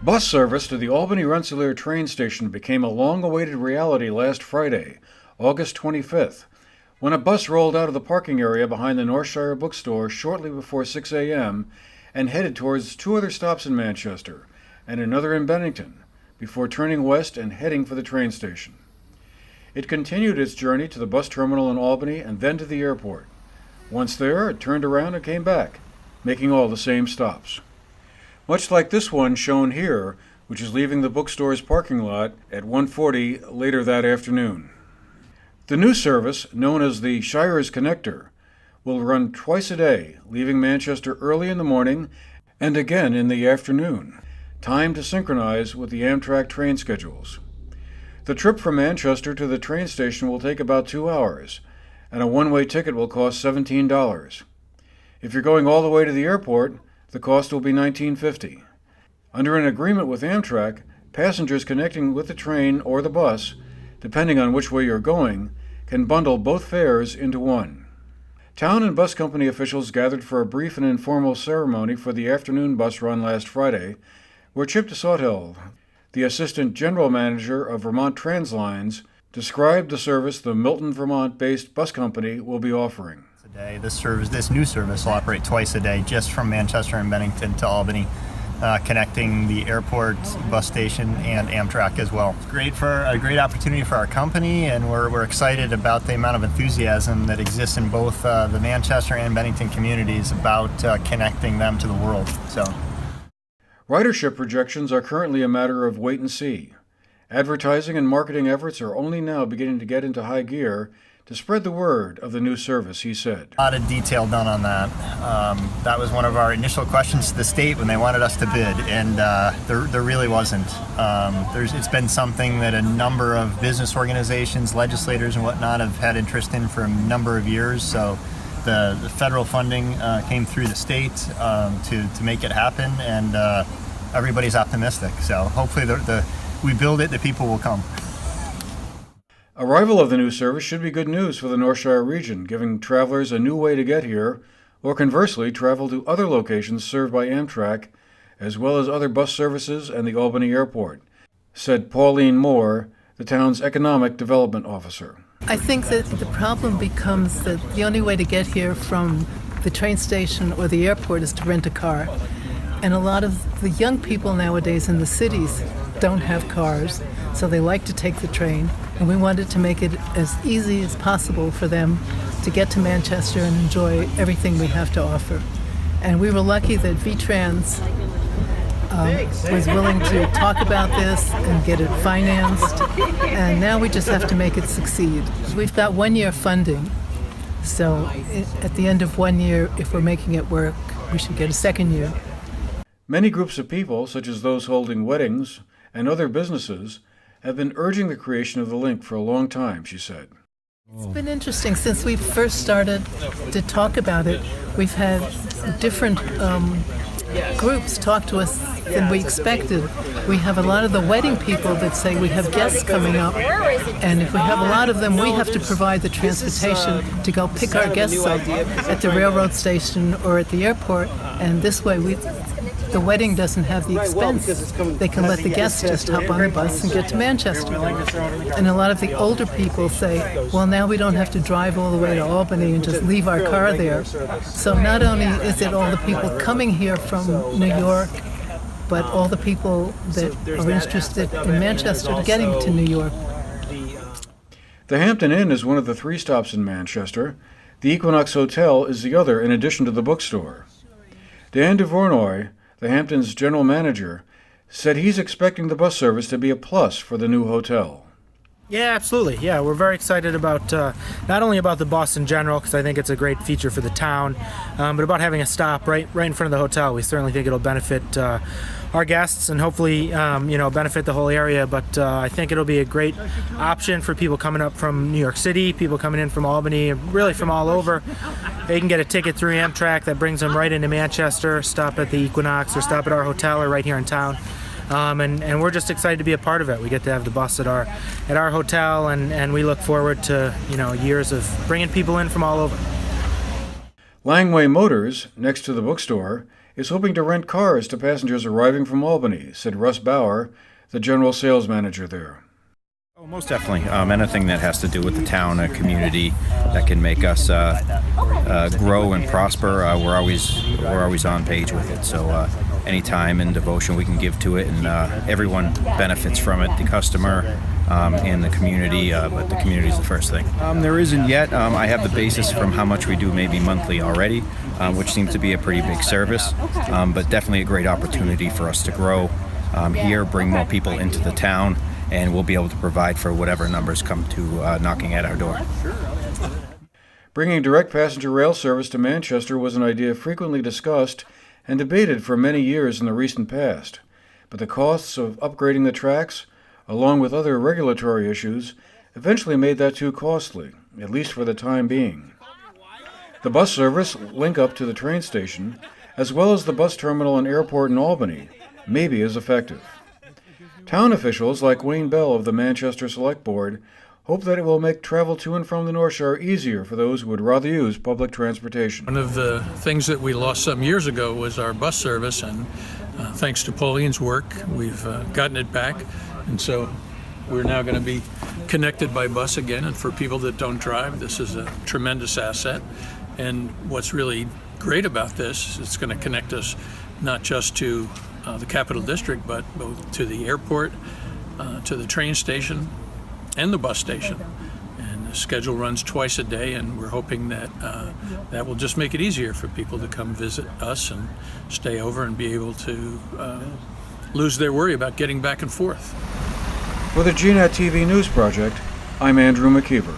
Bus service to the Albany Rensselaer train station became a long-awaited reality last Friday, August 25th, when a bus rolled out of the parking area behind the Northshire bookstore shortly before 6 a.m. and headed towards two other stops in Manchester and another in Bennington, before turning west and heading for the train station. It continued its journey to the bus terminal in Albany and then to the airport. Once there, it turned around and came back, making all the same stops. Much like this one shown here, which is leaving the bookstore's parking lot at 1:40 later that afternoon. The new service, known as the Shire's Connector, will run twice a day, leaving Manchester early in the morning and again in the afternoon, timed to synchronize with the Amtrak train schedules. The trip from Manchester to the train station will take about 2 hours, and a one-way ticket will cost $17. If you're going all the way to the airport, the cost will be $19.50. Under an agreement with Amtrak, passengers connecting with the train or the bus, depending on which way you're going, can bundle both fares into one. Town and bus company officials gathered for a brief and informal ceremony for the afternoon bus run last Friday, where Chip DeSautel, the assistant general manager of Vermont Translines, described the service the Milton, Vermont-based bus company will be offering. This new service will operate twice a day, just from Manchester and Bennington to Albany, connecting the airport, bus station, and Amtrak as well. It's a great opportunity for our company, and we're excited about the amount of enthusiasm that exists in both the Manchester and Bennington communities about connecting them to the world. Ridership projections are currently a matter of wait and see. Advertising and marketing efforts are only now beginning to get into high gear to spread the word of the new service, he said. A lot of detail done on that. That was one of our initial questions to the state when they wanted us to bid, and there really wasn't. It's been something that a number of business organizations, legislators, and whatnot have had interest in for a number of years. So the federal funding came through the state to make it happen, and everybody's optimistic. So hopefully we build it, the people will come. Arrival of the new service should be good news for the Northshire region, giving travelers a new way to get here, or conversely, travel to other locations served by Amtrak, as well as other bus services and the Albany Airport, said Pauline Moore, the town's economic development officer. I think that the problem becomes that the only way to get here from the train station or the airport is to rent a car. And a lot of the young people nowadays in the cities don't have cars, so they like to take the train. And we wanted to make it as easy as possible for them to get to Manchester and enjoy everything we have to offer. And we were lucky that VTrans was willing to talk about this and get it financed. And now we just have to make it succeed. We've got 1 year funding. So at the end of 1 year, if we're making it work, we should get a second year. Many groups of people, such as those holding weddings and other businesses, have been urging the creation of the link for a long time, she said. It's been interesting since we first started to talk about it. We've had different groups talk to us than we expected. We have a lot of the wedding people that say we have guests coming up, and if we have a lot of them, we have to provide the transportation to go pick our guests up at the railroad station or at the airport, and this way the wedding doesn't have the expense. They can let the guests just hop on the bus and get to Manchester. And a lot of the older people say, well, now we don't have to drive all the way to Albany and just leave our car there. So not only is it all the people coming here from New York, but all the people that are interested in Manchester getting to New York. The Hampton Inn is one of the 3 stops in Manchester. The Equinox Hotel is the other, in addition to the bookstore. Dan DeVornoy, the Hampton's general manager, said he's expecting the bus service to be a plus for the new hotel. Yeah, absolutely. Yeah, we're very excited about not only about the bus in general, because I think it's a great feature for the town, but about having a stop right in front of the hotel. We certainly think it'll benefit our guests and hopefully benefit the whole area. But I think it'll be a great option for people coming up from New York City, people coming in from Albany, really from all over. They can get a ticket through Amtrak that brings them right into Manchester, stop at the Equinox or stop at our hotel or right here in town. And we're just excited to be a part of it. We get to have the bus at our hotel, and we look forward to years of bringing people in from all over. Langway Motors, next to the bookstore, is hoping to rent cars to passengers arriving from Albany, said Russ Bauer, the general sales manager there. Oh, most definitely. Anything that has to do with the town, a community that can make us grow and prosper, we're always on page with it. So any time and devotion we can give to it, and everyone benefits from it, the customer and the community, but the community is the first thing. There isn't yet. I have the basis from how much we do maybe monthly already, which seems to be a pretty big service, but definitely a great opportunity for us to grow here, bring more people into the town, and we'll be able to provide for whatever numbers come to knocking at our door. Bringing direct passenger rail service to Manchester was an idea frequently discussed and debated for many years in the recent past, but the costs of upgrading the tracks, along with other regulatory issues, eventually made that too costly, at least for the time being. The bus service link up to the train station, as well as the bus terminal and airport in Albany, may be as effective. Town officials like Wayne Bell of the Manchester Select Board hope that it will make travel to and from the North Shore easier for those who would rather use public transportation. One of the things that we lost some years ago was our bus service, and thanks to Pauline's work, we've gotten it back, and so we're now going to be connected by bus again. And for people that don't drive, this is a tremendous asset. And what's really great about this, it's going to connect us not just to the Capital District, but both to the airport, to the train station, and the bus station. And the schedule runs twice a day, and we're hoping that that will just make it easier for people to come visit us and stay over and be able to lose their worry about getting back and forth. For the GNAT TV News Project, I'm Andrew McKeever.